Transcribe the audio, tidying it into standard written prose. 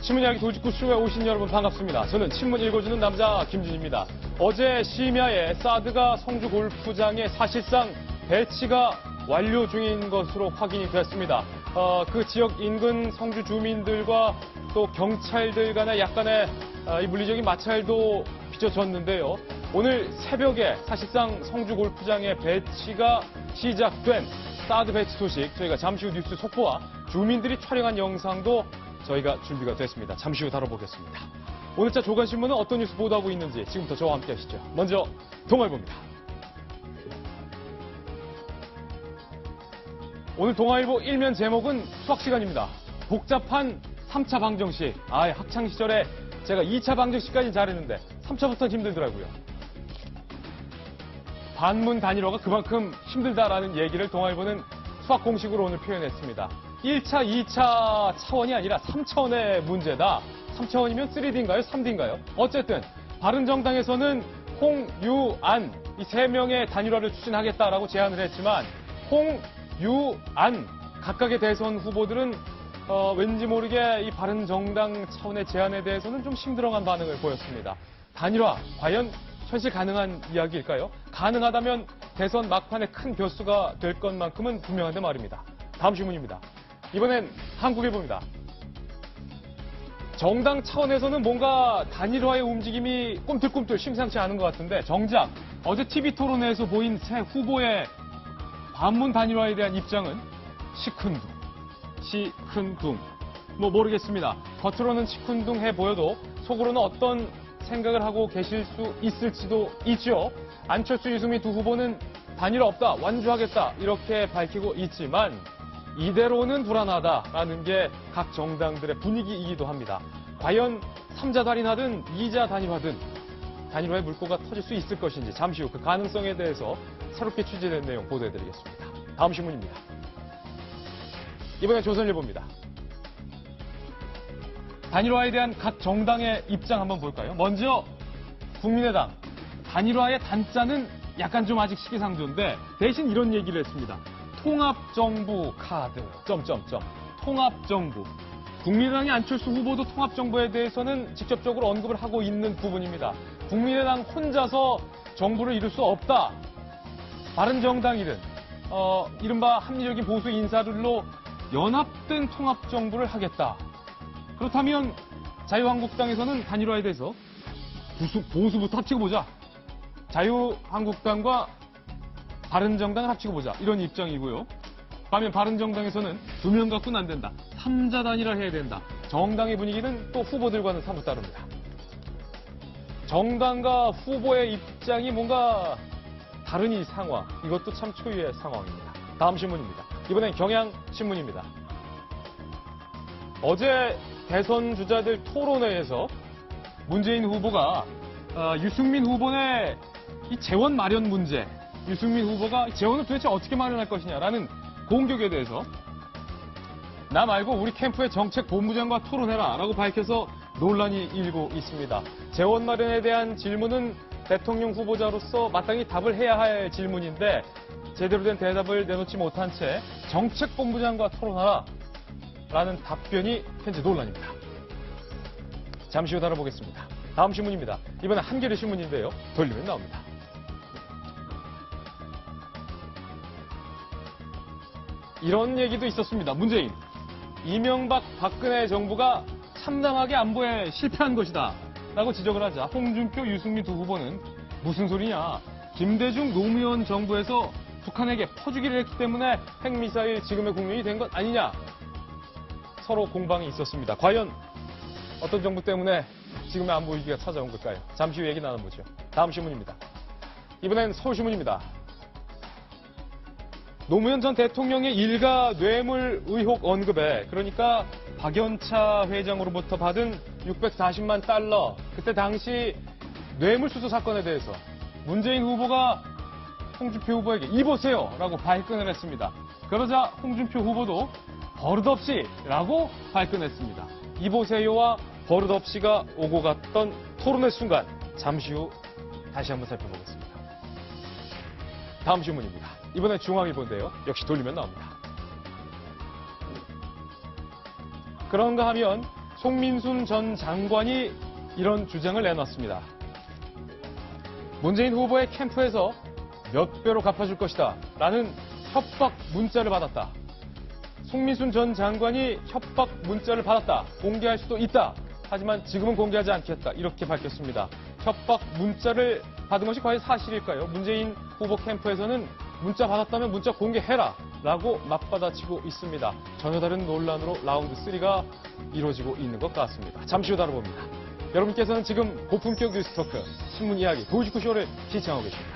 신문 이야기 도직구쇼에 오신 여러분 반갑습니다. 저는 신문 읽어주는 남자 김준입니다. 어제 심야에 사드가 성주 골프장에 사실상 배치가 완료 중인 것으로 확인이 됐습니다. 그 지역 인근 성주 주민들과 또 경찰들 간의 약간의 이 물리적인 마찰도 빚어졌는데요. 오늘 새벽에 사실상 성주 골프장에 배치가 시작된 사드 배치 소식 저희가 잠시 후 뉴스 속보와 주민들이 촬영한 영상도 저희가 준비가 됐습니다. 잠시 후 다뤄보겠습니다. 오늘자 조간신문은 어떤 뉴스 보도하고 있는지 지금부터 저와 함께 하시죠. 먼저 동아일보입니다. 오늘 동아일보 일면 제목은 수학시간입니다. 복잡한 3차 방정식. 학창시절에 제가 2차 방정식까지 잘했는데 3차부터는 힘들더라고요. 반문 단일화가 그만큼 힘들다라는 얘기를 동아일보는 수학 공식으로 오늘 표현했습니다. 1차, 2차 차원이 아니라 3차원의 문제다. 3차원이면 3D인가요? 3D인가요? 어쨌든 바른정당에서는 홍, 유, 안 이 세 명의 단일화를 추진하겠다라고 제안을 했지만 홍, 유, 안 각각의 대선 후보들은 왠지 모르게 이 바른정당 차원의 제안에 대해서는 좀 심드렁한 반응을 보였습니다. 단일화 과연 현실 가능한 이야기일까요? 가능하다면 대선 막판에 큰 변수가 될 것만큼은 분명한데 말입니다. 다음 신문입니다. 이번엔 한국일보입니다. 정당 차원에서는 뭔가 단일화의 움직임이 꿈틀꿈틀 심상치 않은 것 같은데 정작 어제 TV 토론회에서 보인 새 후보의 반문 단일화에 대한 입장은 시큰둥. 모르겠습니다. 겉으로는 시큰둥해 보여도 속으로는 어떤 생각을 하고 계실 수 있을지도 있죠. 안철수, 유승민 두 후보는 단일화 없다, 완주하겠다 이렇게 밝히고 있지만 이대로는 불안하다라는 게 각 정당들의 분위기이기도 합니다. 과연 3자 단일화든 2자 단일화든 단일화의 물꼬가 터질 수 있을 것인지 잠시 후 그 가능성에 대해서 새롭게 취재된 내용 보도해드리겠습니다. 다음 신문입니다. 이번엔 조선일보입니다. 단일화에 대한 각 정당의 입장 한번 볼까요? 먼저 국민의당 단일화의 단자는 약간 좀 아직 시기상조인데 대신 이런 얘기를 했습니다. 통합정부 카드. 통합정부. 국민의당의 안철수 후보도 통합정부에 대해서는 직접적으로 언급을 하고 있는 부분입니다. 국민의당 혼자서 정부를 이룰 수 없다. 바른정당이든 이른바 합리적인 보수 인사들로 연합된 통합정부를 하겠다. 그렇다면 자유한국당에서는 단일화에 대해서 보수부터 합치고 보자. 자유한국당과 바른정당을 합치고 보자. 이런 입장이고요. 반면 바른정당에서는 두 명 갖고는 안 된다. 3자 단일화 해야 된다. 정당의 분위기는 또 후보들과는 사뭇 다릅니다. 정당과 후보의 입장이 뭔가 다른 이 상황. 이것도 참 초유의 상황입니다. 다음 신문입니다. 이번엔 경향신문입니다. 어제 대선 주자들 토론회에서 문재인 후보가 유승민 후보의 이 재원 마련 문제, 유승민 후보가 재원을 도대체 어떻게 마련할 것이냐라는 공격에 대해서 나 말고 우리 캠프의 정책본부장과 토론해라 라고 밝혀서 논란이 일고 있습니다. 재원 마련에 대한 질문은 대통령 후보자로서 마땅히 답을 해야 할 질문인데 제대로 된 대답을 내놓지 못한 채 정책본부장과 토론하라 라는 답변이 현재 논란입니다. 잠시 후 다뤄보겠습니다. 다음 신문입니다. 이번엔 한겨레 신문인데요. 돌리면 나옵니다. 이런 얘기도 있었습니다. 문재인. 이명박 박근혜 정부가 참담하게 안보에 실패한 것이다 라고 지적을 하자 홍준표, 유승민 두 후보는 무슨 소리냐. 김대중 노무현 정부에서 북한에게 퍼주기를 했기 때문에 핵미사일 지금의 국면이 된 것 아니냐. 서로 공방이 있었습니다. 과연 어떤 정부 때문에 지금의 안보 위기가 찾아온 걸까요? 잠시 후 얘기 나눠보죠. 다음 신문입니다. 이번엔 서울신문입니다. 노무현 전 대통령의 일가 뇌물 의혹 언급에 그러니까 박연차 회장으로부터 받은 640만 달러 그때 당시 뇌물수수 사건에 대해서 문재인 후보가 홍준표 후보에게 이보세요 라고 발끈을 했습니다. 그러자 홍준표 후보도 버릇없이 라고 발끈했습니다. 이보세요와 버릇없이가 오고 갔던 토론의 순간 잠시 후 다시 한번 살펴보겠습니다. 다음 신문입니다. 이번엔 중앙일보인데요. 역시 돌리면 나옵니다. 그런가 하면 송민순 전 장관이 이런 주장을 내놨습니다. 문재인 후보의 캠프에서 몇 배로 갚아줄 것이다 라는 협박 문자를 받았다. 송민순 전 장관이 협박 문자를 받았다. 공개할 수도 있다. 하지만 지금은 공개하지 않겠다. 이렇게 밝혔습니다. 협박 문자를 받은 것이 과연 사실일까요? 문재인 후보 캠프에서는 문자 받았다면 문자 공개해라 라고 맞받아치고 있습니다. 전혀 다른 논란으로 라운드 3가 이루어지고 있는 것 같습니다. 잠시 후 다뤄봅니다. 여러분께서는 지금 고품격 뉴스토크 신문 이야기 도지구쇼를 시청하고 계십니다.